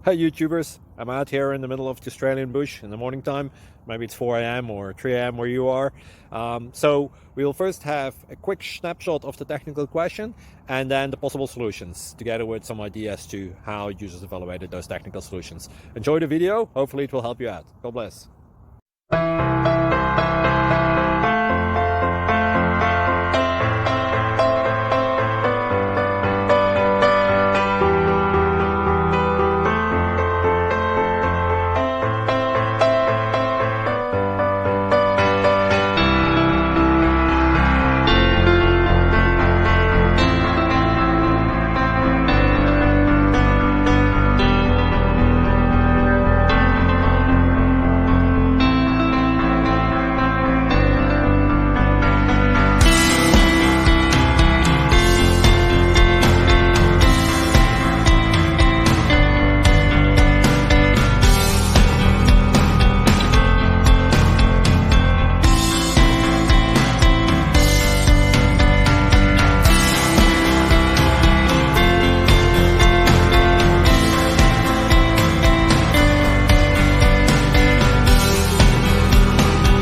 Hey YouTubers, I'm out here in the middle of the Australian bush in the morning time. Maybe it's 4 a.m. or 3 a.m. where you are. So we'll first have a quick snapshot of the technical question and then the possible solutions, together with some ideas to how users evaluated those technical solutions. Enjoy the video, hopefully it will help you out. God bless.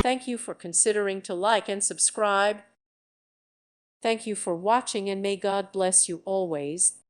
Thank you for considering to like and subscribe. Thank you for watching, and may God bless you always.